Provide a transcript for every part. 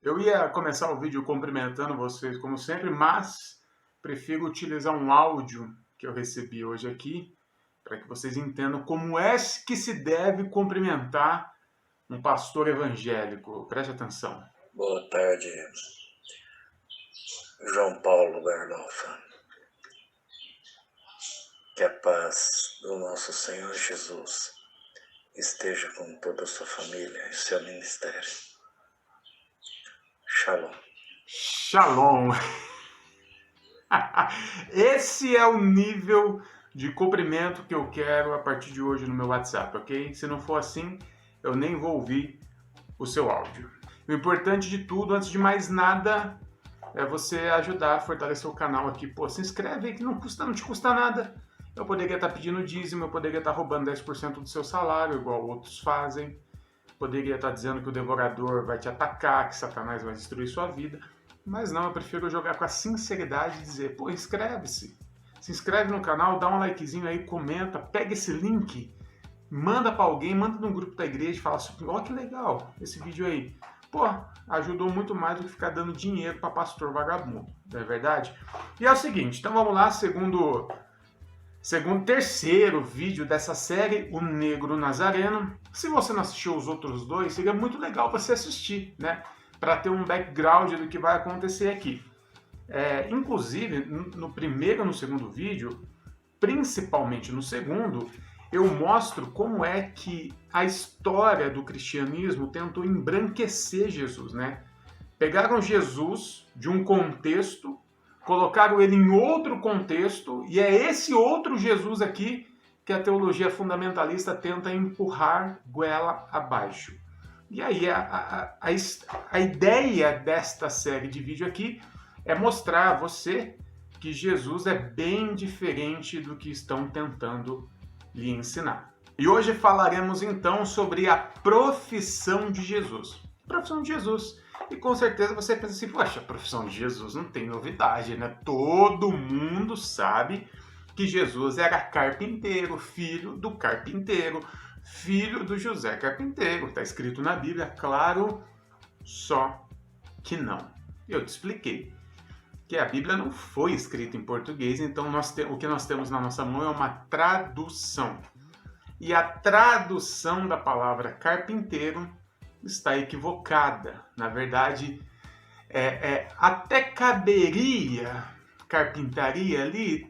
Eu ia começar o vídeo cumprimentando vocês, como sempre, mas prefiro utilizar um áudio que eu recebi hoje aqui, para que vocês entendam como é que se deve cumprimentar um pastor evangélico. Preste atenção. Boa tarde, João Paulo Garlofa. Que a paz do nosso Senhor Jesus esteja com toda a sua família e seu ministério. Shalom. Shalom. Esse é o nível de cumprimento que eu quero a partir de hoje no meu WhatsApp, ok? Se não for assim, eu nem vou ouvir o seu áudio. O importante de tudo, antes de mais nada, é você ajudar a fortalecer o canal aqui. Pô, se inscreve aí que não te custa nada. Eu poderia estar pedindo dízimo, eu poderia estar roubando 10% do seu salário, igual outros fazem. Poderia estar dizendo que o devorador vai te atacar, que Satanás vai destruir sua vida. Mas não, eu prefiro jogar com a sinceridade e dizer, pô, inscreve-se. Se inscreve no canal, dá um likezinho aí, comenta, pega esse link, manda para alguém, manda num grupo da igreja e fala assim, ó, que legal esse vídeo aí. Pô, ajudou muito mais do que ficar dando dinheiro para pastor vagabundo, não é verdade? E é o seguinte, então vamos lá, terceiro vídeo dessa série, O Negro Nazareno. Se você não assistiu os outros dois, seria muito legal você assistir, né? Para ter um background do que vai acontecer aqui. Inclusive, no primeiro e no segundo vídeo, principalmente no segundo, eu mostro como é que a história do cristianismo tentou embranquecer Jesus, né? Pegaram Jesus de um contexto, colocaram ele em outro contexto, e é esse outro Jesus aqui que a teologia fundamentalista tenta empurrar goela abaixo. E aí a ideia desta série de vídeo aqui é mostrar a você que Jesus é bem diferente do que estão tentando lhe ensinar. E hoje falaremos então sobre a profissão de Jesus. Profissão de Jesus. E com certeza você pensa assim, poxa, a profissão de Jesus não tem novidade, né? Todo mundo sabe que Jesus era carpinteiro, filho do carpinteiro, filho do José Carpinteiro. Está escrito na Bíblia, claro, só que não. Eu te expliquei que a Bíblia não foi escrita em português, então o que nós temos na nossa mão é uma tradução. E a tradução da palavra carpinteiro está equivocada. Na verdade, até caberia carpintaria ali?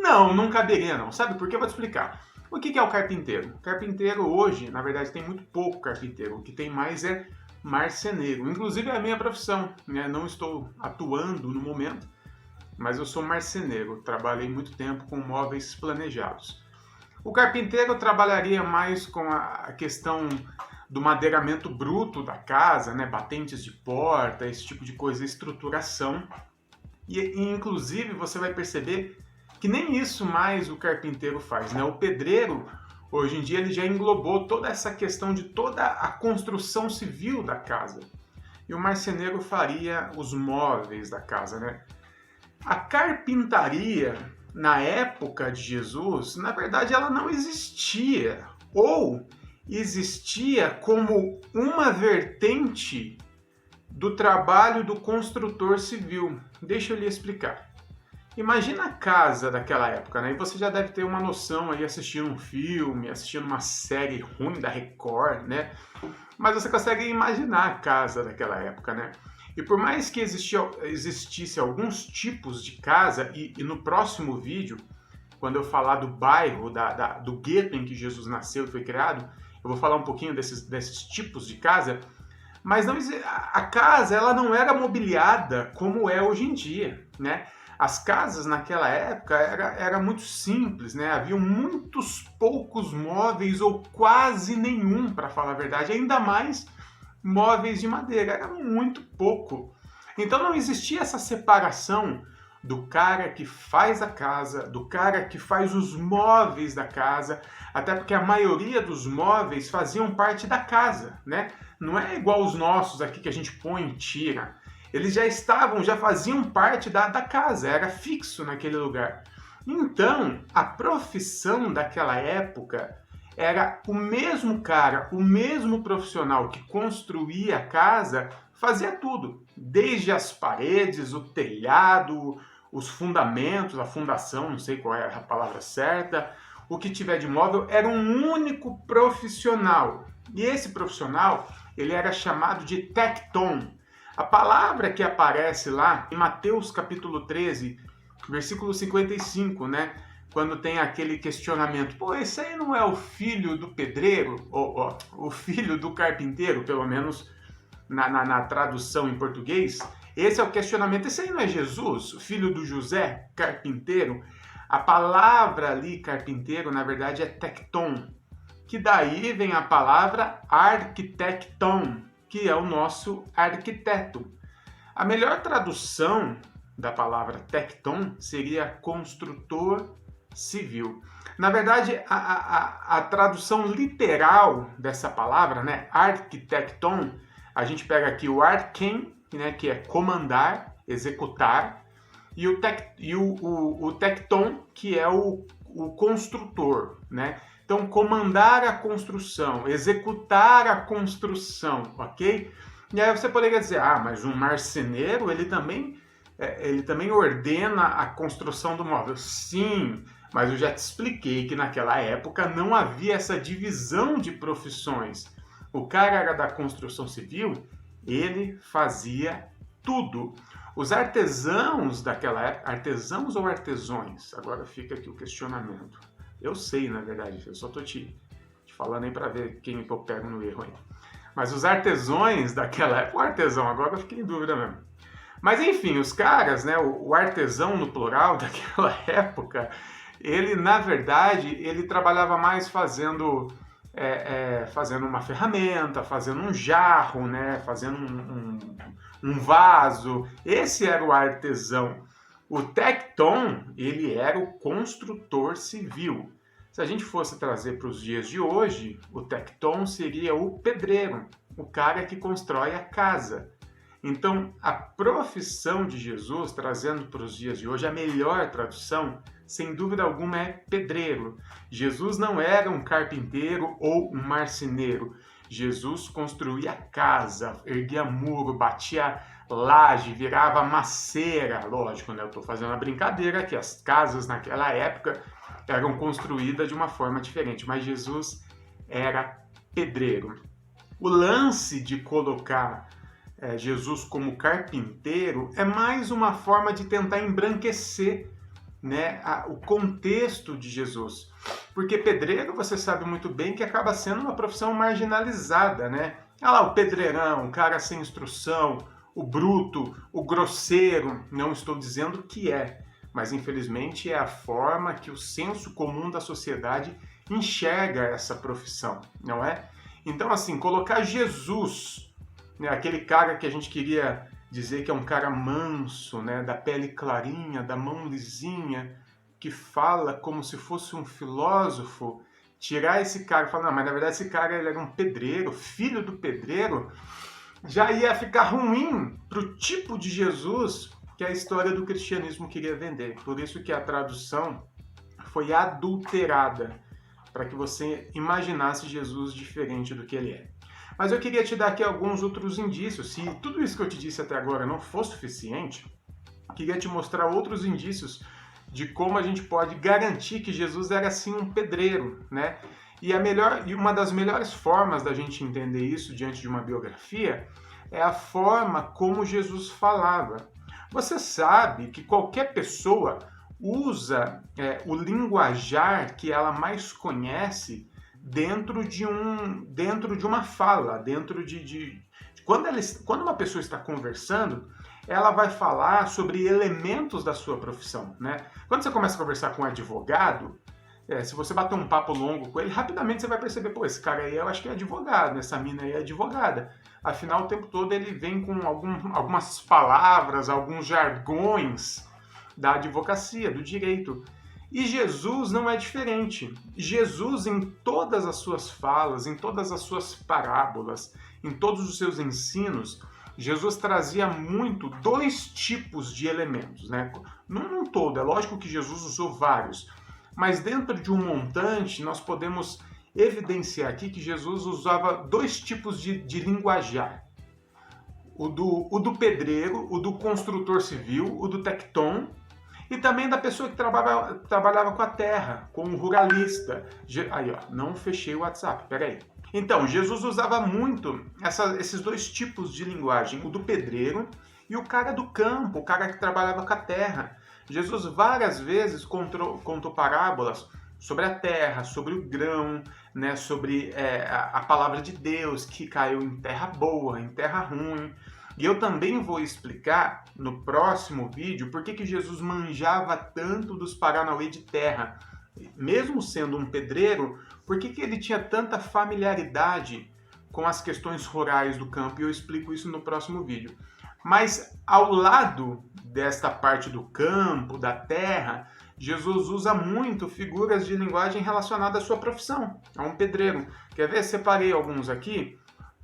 Não caberia não. Sabe por quê? Eu vou te explicar. O que é o carpinteiro? O carpinteiro hoje, na verdade, tem muito pouco carpinteiro. O que tem mais é marceneiro. Inclusive é a minha profissão, né? Não estou atuando no momento, mas eu sou marceneiro. Trabalhei muito tempo com móveis planejados. O carpinteiro trabalharia mais com a questão do madeiramento bruto da casa, né? Batentes de porta, esse tipo de coisa, estruturação. E inclusive você vai perceber que nem isso mais o carpinteiro faz, né? O pedreiro, hoje em dia, ele já englobou toda essa questão de toda a construção civil da casa. E o marceneiro faria os móveis da casa, né? A carpintaria, na época de Jesus, na verdade, ela não existia. Ou existia como uma vertente do trabalho do construtor civil. Deixa eu lhe explicar. Imagina a casa daquela época, né? E você já deve ter uma noção aí assistindo um filme, assistindo uma série ruim da Record, né? Mas você consegue imaginar a casa daquela época, né? E por mais que existisse alguns tipos de casa, e no próximo vídeo, quando eu falar do bairro, do gueto em que Jesus nasceu e foi criado, eu vou falar um pouquinho desses tipos de casa, mas a casa ela não era mobiliada como é hoje em dia, né? As casas naquela época era muito simples, né? Havia muitos poucos móveis ou quase nenhum, para falar a verdade, ainda mais móveis de madeira, era muito pouco. Então não existia essa separação do cara que faz a casa, do cara que faz os móveis da casa, até porque a maioria dos móveis faziam parte da casa, né? Não é igual os nossos aqui que a gente põe e tira. Eles já faziam parte da casa, era fixo naquele lugar. Então, a profissão daquela época era o mesmo cara, o mesmo profissional que construía a casa, fazia tudo, desde as paredes, o telhado, os fundamentos, a fundação, não sei qual é a palavra certa, o que tiver de móvel, era um único profissional. E esse profissional, ele era chamado de tecton. A palavra que aparece lá em Mateus capítulo 13, versículo 55, né? Quando tem aquele questionamento, pô, esse aí não é o filho do pedreiro, ou o filho do carpinteiro, pelo menos na tradução em português? Esse é o questionamento, esse aí não é Jesus, o filho do José, carpinteiro? A palavra ali, carpinteiro, na verdade é tecton, que daí vem a palavra arquitecton, que é o nosso arquiteto. A melhor tradução da palavra tecton seria construtor civil. Na verdade, a tradução literal dessa palavra, né, arquitecton, a gente pega aqui o arken, né, que é comandar, executar, e o tecton, que é o construtor, né? Então, comandar a construção, executar a construção, ok? E aí você poderia dizer, mas um marceneiro, ele também ordena a construção do móvel. Sim, mas eu já te expliquei que naquela época não havia essa divisão de profissões. O cara era da construção civil, ele fazia tudo. Os artesãos daquela época, artesãos ou artesões? Agora fica aqui o questionamento. Eu sei, na verdade, eu só estou te falando aí para ver quem eu pego no erro aí. Mas os artesões daquela época, o artesão, agora eu fiquei em dúvida mesmo. Mas enfim, os caras, né, o artesão no plural daquela época, ele, na verdade, ele trabalhava mais fazendo uma ferramenta, fazendo um jarro, né, fazendo um vaso. Esse era o artesão. O tecton, ele era o construtor civil. Se a gente fosse trazer para os dias de hoje, o tecton seria o pedreiro, o cara que constrói a casa. Então, a profissão de Jesus, trazendo para os dias de hoje, a melhor tradução, sem dúvida alguma, é pedreiro. Jesus não era um carpinteiro ou um marceneiro. Jesus construía casa, erguia muro, batia laje, virava maceira. Lógico, né? Eu estou fazendo uma brincadeira que as casas naquela época eram construídas de uma forma diferente, mas Jesus era pedreiro. O lance de colocar Jesus como carpinteiro é mais uma forma de tentar embranquecer, né, o contexto de Jesus. Porque pedreiro, você sabe muito bem que acaba sendo uma profissão marginalizada, né? Olha lá, o pedreirão, o cara sem instrução, o bruto, o grosseiro. Não estou dizendo que mas infelizmente é a forma que o senso comum da sociedade enxerga essa profissão, não é? Então, assim, colocar Jesus, né, aquele cara que a gente queria dizer que é um cara manso, né, da pele clarinha, da mão lisinha, que fala como se fosse um filósofo, tirar esse cara e falar, não, mas na verdade esse cara ele era um pedreiro, filho do pedreiro, já ia ficar ruim para o tipo de Jesus que a história do cristianismo queria vender. Por isso que a tradução foi adulterada, para que você imaginasse Jesus diferente do que ele é. Mas eu queria te dar aqui alguns outros indícios. Se tudo isso que eu te disse até agora não for suficiente, eu queria te mostrar outros indícios de como a gente pode garantir que Jesus era sim um pedreiro, né? E uma das melhores formas da gente entender isso diante de uma biografia é a forma como Jesus falava. Você sabe que qualquer pessoa usa o linguajar que ela mais conhece dentro de uma fala, quando uma pessoa está conversando, ela vai falar sobre elementos da sua profissão, né? Quando você começa a conversar com um advogado, se você bater um papo longo com ele, rapidamente você vai perceber, pô, esse cara aí eu acho que é advogado, essa mina aí é advogada. Afinal, o tempo todo ele vem com algumas palavras, alguns jargões da advocacia, do direito. E Jesus não é diferente. Jesus, em todas as suas falas, em todas as suas parábolas, em todos os seus ensinos, Jesus trazia muito dois tipos de elementos, né? Num todo, é lógico que Jesus usou vários, mas dentro de um montante nós podemos evidenciar aqui que Jesus usava dois tipos de linguajar. o do pedreiro, o do construtor civil, o do tecton, e também da pessoa que trabalhava com a terra, com o ruralista. Aí, ó, não fechei o WhatsApp, peraí. Então, Jesus usava muito esses dois tipos de linguagem, o do pedreiro e o cara do campo, o cara que trabalhava com a terra. Jesus várias vezes contou parábolas sobre a terra, sobre o grão, né, sobre a palavra de Deus que caiu em terra boa, em terra ruim. E eu também vou explicar no próximo vídeo por que Jesus manjava tanto dos paranauê de terra. Mesmo sendo um pedreiro, por que ele tinha tanta familiaridade com as questões rurais do campo? E eu explico isso no próximo vídeo. Mas ao lado desta parte do campo, da terra, Jesus usa muito figuras de linguagem relacionadas à sua profissão, a um pedreiro. Quer ver? Separei alguns aqui.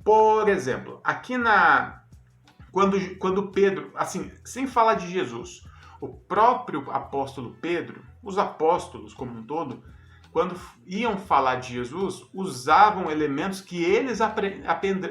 Por exemplo, aqui quando Pedro, assim, sem falar de Jesus, o próprio apóstolo Pedro, os apóstolos como um todo, quando iam falar de Jesus, usavam elementos que eles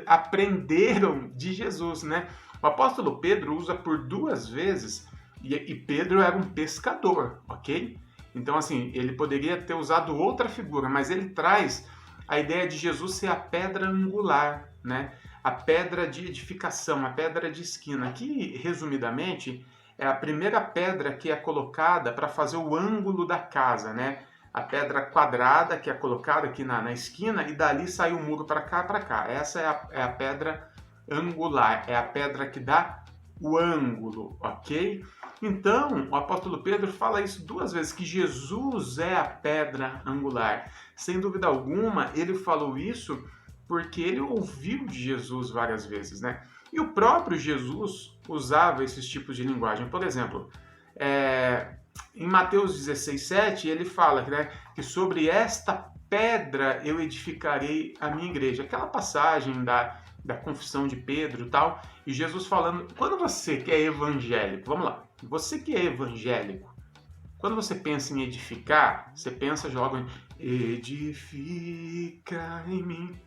aprenderam de Jesus, né? O apóstolo Pedro usa por 2 vezes, e Pedro era um pescador, ok? Então, assim, ele poderia ter usado outra figura, mas ele traz a ideia de Jesus ser a pedra angular, né? A pedra de edificação, a pedra de esquina, que, resumidamente, é a primeira pedra que é colocada para fazer o ângulo da casa, né? A pedra quadrada que é colocada aqui na esquina e dali sai o muro para cá, para cá. Essa é a pedra angular, é a pedra que dá o ângulo, ok? Então, o apóstolo Pedro fala isso 2 vezes, que Jesus é a pedra angular. Sem dúvida alguma, ele falou isso porque ele ouviu de Jesus várias vezes, né? E o próprio Jesus usava esses tipos de linguagem. Por exemplo, em Mateus 16:7, ele fala, né, que sobre esta pedra eu edificarei a minha igreja. Aquela passagem da confissão de Pedro e tal, e Jesus falando, quando você que é evangélico, vamos lá, você que é evangélico, quando você pensa em edificar, você pensa logo em edifica em mim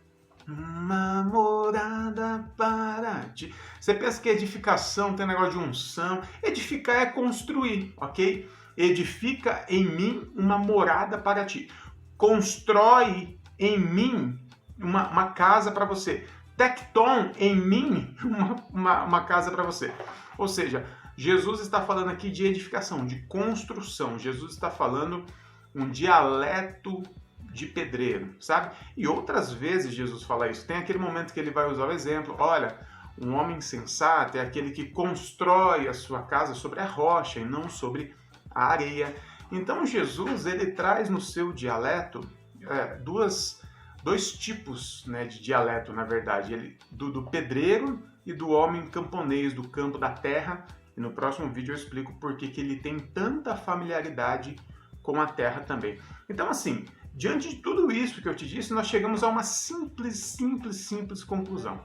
uma morada para ti. Você pensa que edificação tem negócio de unção. Edificar é construir, ok? Edifica em mim uma morada para ti. Constrói em mim uma casa para você. Tecton em mim uma casa para você. Ou seja, Jesus está falando aqui de edificação, de construção. Jesus está falando um dialeto de pedreiro, sabe? E outras vezes Jesus fala isso. Tem aquele momento que ele vai usar o exemplo. Olha, um homem sensato é aquele que constrói a sua casa sobre a rocha e não sobre a areia. Então Jesus, ele traz no seu dialeto dois tipos, né, de dialeto, na verdade. Do pedreiro e do homem camponês, do campo da terra. E no próximo vídeo eu explico por que ele tem tanta familiaridade com a terra também. Então, assim, diante de tudo isso que eu te disse, nós chegamos a uma simples conclusão.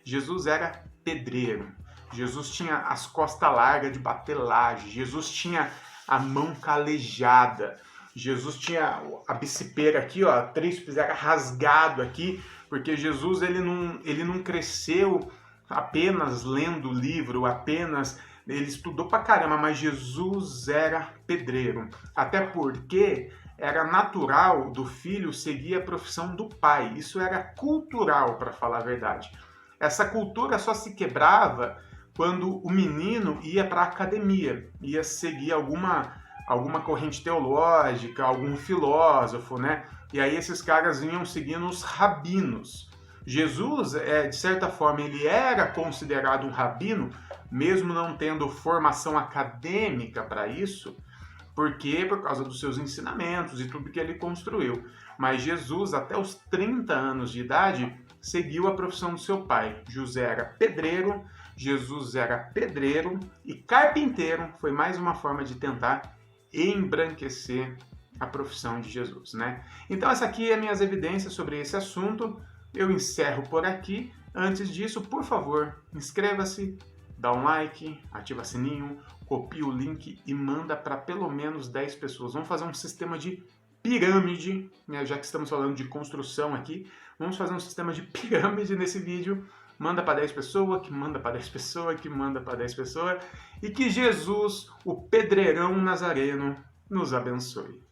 Jesus era pedreiro. Jesus tinha as costas largas de bater laje. Jesus tinha a mão calejada. Jesus tinha a bicipeira aqui, ó, tríceps era rasgado aqui, porque Jesus ele não cresceu apenas lendo o livro, ele estudou pra caramba, mas Jesus era pedreiro. Até porque era natural do filho seguir a profissão do pai. Isso era cultural, para falar a verdade. Essa cultura só se quebrava quando o menino ia para a academia, ia seguir alguma corrente teológica, algum filósofo, né? E aí esses caras vinham seguindo os rabinos. Jesus, de certa forma, ele era considerado um rabino, mesmo não tendo formação acadêmica para isso, porque por causa dos seus ensinamentos e tudo que ele construiu. Mas Jesus, até os 30 anos de idade, seguiu a profissão do seu pai. José era pedreiro, Jesus era pedreiro e carpinteiro. Foi mais uma forma de tentar embranquecer a profissão de Jesus, né? Então essa aqui é minhas evidências sobre esse assunto. Eu encerro por aqui. Antes disso, por favor, inscreva-se, dá um like, ativa o sininho, copia o link e manda para pelo menos 10 pessoas. Vamos fazer um sistema de pirâmide, né? Já que estamos falando de construção aqui, vamos fazer um sistema de pirâmide nesse vídeo. manda para 10 pessoas, que manda para 10 pessoas, que manda para 10 pessoas, e que Jesus, o pedreirão nazareno, nos abençoe.